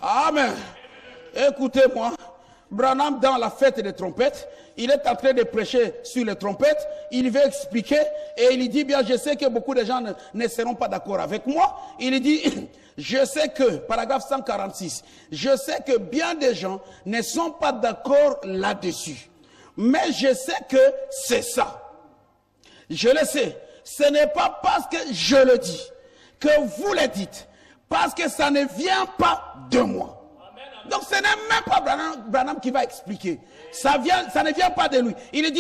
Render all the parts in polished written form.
Amen. Écoutez-moi. Branham, dans la fête des trompettes, il est en train de prêcher sur les trompettes. Il veut expliquer et il dit, bien, je sais que beaucoup de gens ne seront pas d'accord avec moi. Il dit, je sais que, paragraphe 146, je sais que bien des gens ne sont pas d'accord là-dessus. Mais je sais que c'est ça. Je le sais. Ce n'est pas parce que je le dis que vous le dites. Parce que ça ne vient pas de moi. Donc ce n'est même pas Branham qui va expliquer. Ça ne vient pas de lui. Il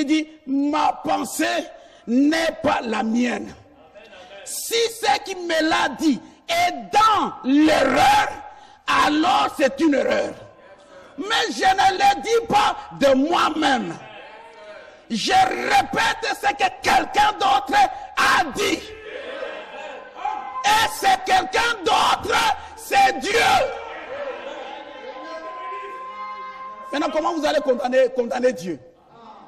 dit, ma pensée n'est pas la mienne. Si ce qui me l'a dit est dans l'erreur, alors c'est une erreur. Mais je ne le dis pas de moi-même. Je répète ce que quelqu'un d'autre a dit. Et c'est quelqu'un d'autre, c'est Dieu. Maintenant, comment vous allez condamner Dieu?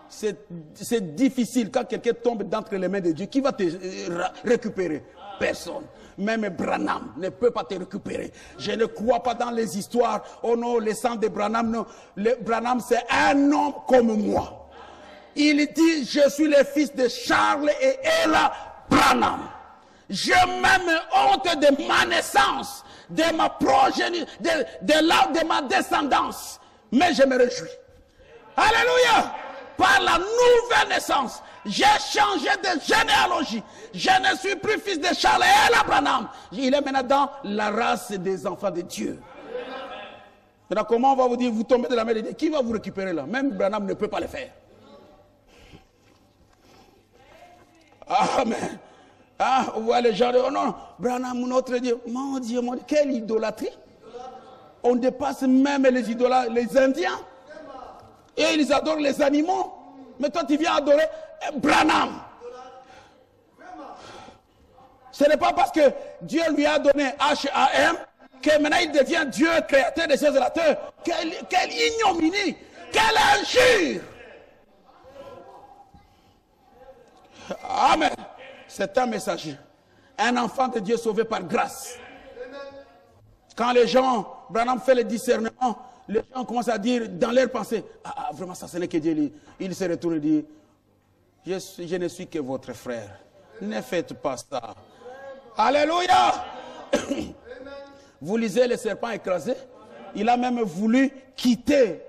C'est difficile quand quelqu'un tombe d'entre les mains de Dieu. Qui va te récupérer? Personne. Même Branham ne peut pas te récupérer. Je ne crois pas dans les histoires. Oh non, le sang de Branham. Non. Branham, c'est un homme comme moi. Il dit, je suis le fils de Charles et Ella Branham. Je même honte de ma naissance, de ma progéniture, de ma descendance. Mais je me réjouis. Alléluia. Par la nouvelle naissance, j'ai changé de généalogie. Je ne suis plus fils de Charles et Ella Branham. Il est maintenant dans la race des enfants de Dieu. Maintenant, comment on va vous dire, vous tombez de la main de Dieu? Qui va vous récupérer là? Même Branham ne peut pas le faire. Amen. Ah, on voit les gens, oh non, Branham, notre Dieu, mon Dieu, quelle idolâtrie. On dépasse même les idolâtres, les Indiens. Et ils adorent les animaux. Mais toi, tu viens adorer Branham. Ce n'est pas parce que Dieu lui a donné H-A-M que maintenant il devient Dieu, créateur des cieux et de la terre. Quelle ignominie, quelle injure. Amen. C'est un messager. Un enfant de Dieu sauvé par grâce. Quand les gens, Branham fait le discernement, les gens commencent à dire dans leur pensée, ah, vraiment ça ce n'est que Dieu. Il se retourne et dit, je ne suis que votre frère. Ne faites pas ça. Alléluia. Vous lisez le serpent écrasé. Il a même voulu quitter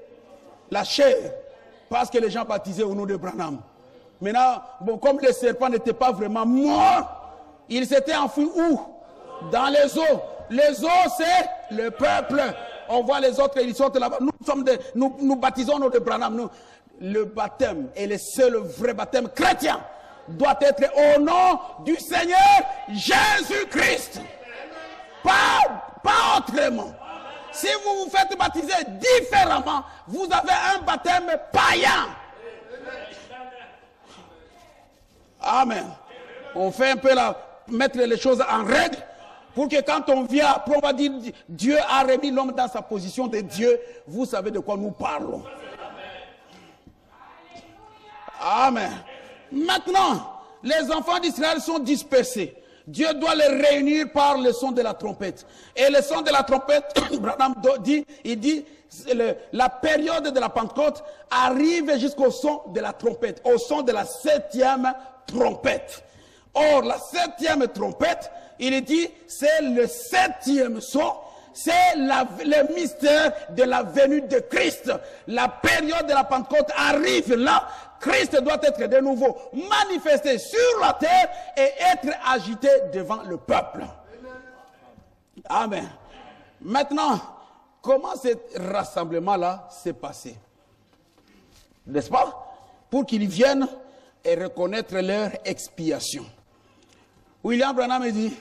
la chair parce que les gens baptisaient au nom de Branham. Maintenant, bon, comme le serpent n'était pas vraiment mort, il s'était enfui où? Dans les eaux. Les eaux, c'est le peuple. On voit les autres, ils sortent là-bas. Nous baptisons au nom de Branham. Le baptême est le seul vrai baptême chrétien. Doit être au nom du Seigneur Jésus-Christ. Pas autrement. Si vous vous faites baptiser différemment, vous avez un baptême païen. Amen. On fait un peu mettre les choses en règle pour que quand on vient, après on va dire Dieu a remis l'homme dans sa position de Dieu. Vous savez de quoi nous parlons. Amen. Maintenant, les enfants d'Israël sont dispersés. Dieu doit les réunir par le son de la trompette. Et le son de la trompette, Branham dit, la période de la Pentecôte arrive jusqu'au son de la trompette, au son de la 7e trompette. Or, la 7e trompette, il dit, c'est le 7e son, c'est le mystère de la venue de Christ. La période de la Pentecôte arrive là. Christ doit être de nouveau manifesté sur la terre et être agité devant le peuple. Amen. Maintenant, comment ce rassemblement-là s'est passé? N'est-ce pas? Pour qu'ils viennent et reconnaître leur expiation. William Branham dit,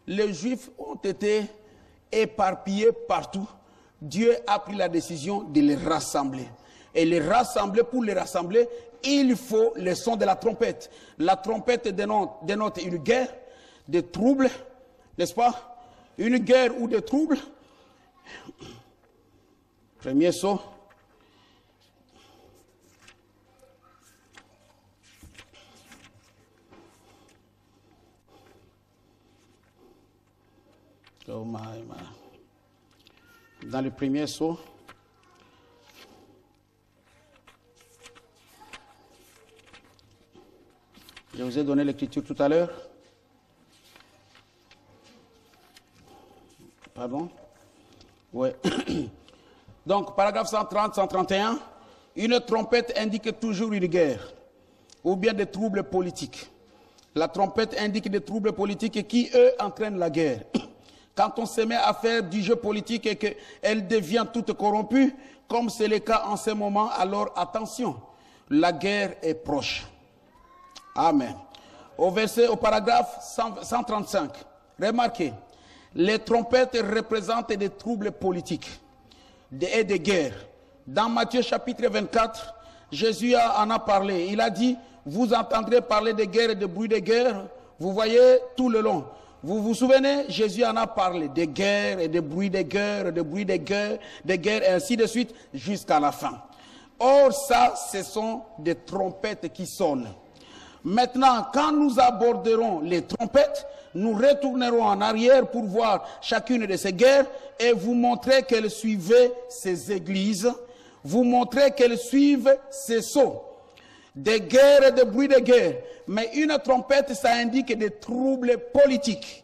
les Juifs ont été éparpillés partout. Dieu a pris la décision de les rassembler. Et les rassembler, pour les rassembler, il faut le son de la trompette. La trompette dénote une guerre, des troubles, n'est-ce pas? Une guerre ou des troubles. Premier son. Oh my. dans le premier sceau. Je vous ai donné l'écriture tout à l'heure. Pardon? Oui. Donc, paragraphe 130, 131, une trompette indique toujours une guerre ou bien des troubles politiques. La trompette indique des troubles politiques qui, eux, entraînent la guerre. Quand on se met à faire du jeu politique et qu'elle devient toute corrompue, comme c'est le cas en ce moment, alors attention, la guerre est proche. Amen. Au paragraphe 135, remarquez, les trompettes représentent des troubles politiques et des guerres. Dans Matthieu chapitre 24, Jésus en a parlé. Il a dit, vous entendrez parler de guerre et de bruit de guerre. Vous voyez tout le long. Vous vous souvenez, Jésus en a parlé de guerre et de bruit de guerre, de bruit de guerre, et ainsi de suite, jusqu'à la fin. Or, ça, ce sont des trompettes qui sonnent. Maintenant, quand nous aborderons les trompettes, nous retournerons en arrière pour voir chacune de ces guerres et vous montrer qu'elles suivaient ces églises, vous montrer qu'elles suivent ces sceaux. Des guerres et des bruits de guerre. Mais une trompette, ça indique des troubles politiques.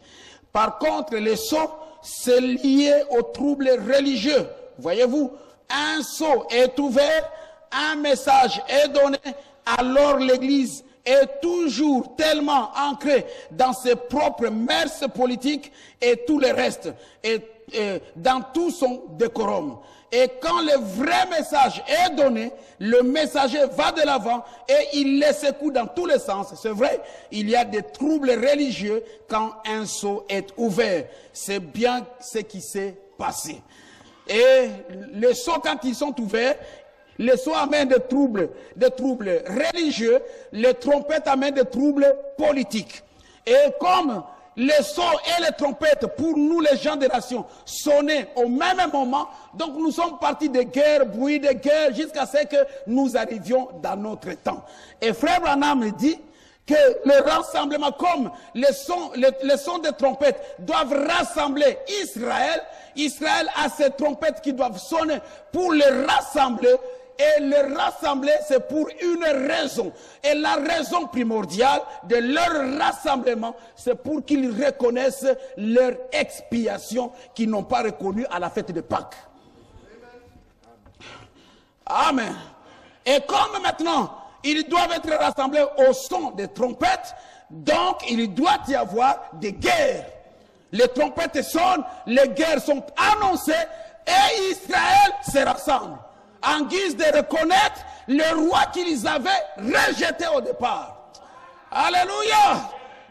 Par contre, les sceaux, c'est lié aux troubles religieux. Voyez-vous, un sceau est ouvert, un message est donné, alors l'église est toujours tellement ancrée dans ses propres mœurs politiques et tout le reste, et dans tout son décorum. Et quand le vrai message est donné, le messager va de l'avant et il les secoue dans tous les sens. C'est vrai, il y a des troubles religieux quand un sceau est ouvert. C'est bien ce qui s'est passé. Et les sceaux, quand ils sont ouverts, les sceaux amènent des troubles religieux, les trompettes amènent des troubles politiques. Et comme les sceaux et les trompettes, pour nous les gens des nations, sonnaient au même moment, donc nous sommes partis de guerre, bruit de guerre, jusqu'à ce que nous arrivions dans notre temps. Et Frère Branham dit que le rassemblement, comme les sons des trompettes doivent rassembler Israël, Israël a ces trompettes qui doivent sonner pour les rassembler. Et le rassembler, c'est pour une raison. Et la raison primordiale de leur rassemblement, c'est pour qu'ils reconnaissent leur expiation qu'ils n'ont pas reconnue à la fête de Pâques. Amen. Et comme maintenant, ils doivent être rassemblés au son des trompettes, donc il doit y avoir des guerres. Les trompettes sonnent, les guerres sont annoncées et Israël se rassemble en guise de reconnaître le roi qu'ils avaient rejeté au départ. Alléluia!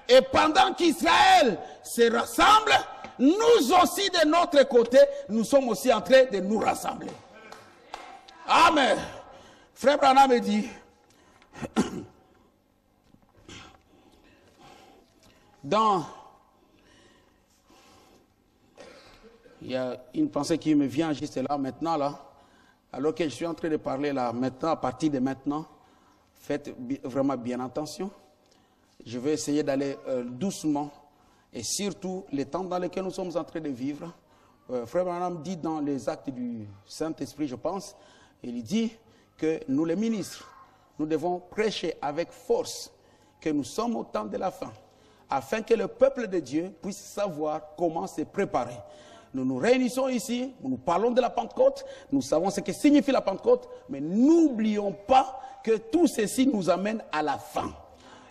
Et pendant qu'Israël se rassemble, nous aussi de notre côté, nous sommes aussi en train de nous rassembler. Amen. Frère Branham dit, il y a une pensée qui me vient juste là, maintenant, là. Alors que je suis en train de parler là, maintenant, à partir de maintenant, faites vraiment bien attention. Je vais essayer d'aller doucement, et surtout les temps dans lesquels nous sommes en train de vivre. Frère Branham dit dans les actes du Saint-Esprit, je pense, il dit que nous les ministres, nous devons prêcher avec force que nous sommes au temps de la fin, afin que le peuple de Dieu puisse savoir comment se préparer. Nous nous réunissons ici, nous parlons de la Pentecôte, nous savons ce que signifie la Pentecôte, mais n'oublions pas que tout ceci nous amène à la fin.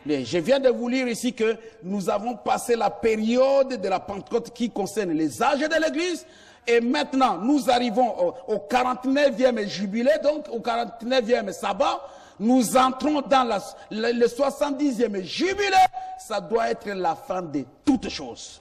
Je viens de vous lire ici que nous avons passé la période de la Pentecôte qui concerne les âges de l'Église, et maintenant nous arrivons au 49e jubilé, donc au 49e sabbat, nous entrons dans le 70e jubilé, ça doit être la fin de toutes choses.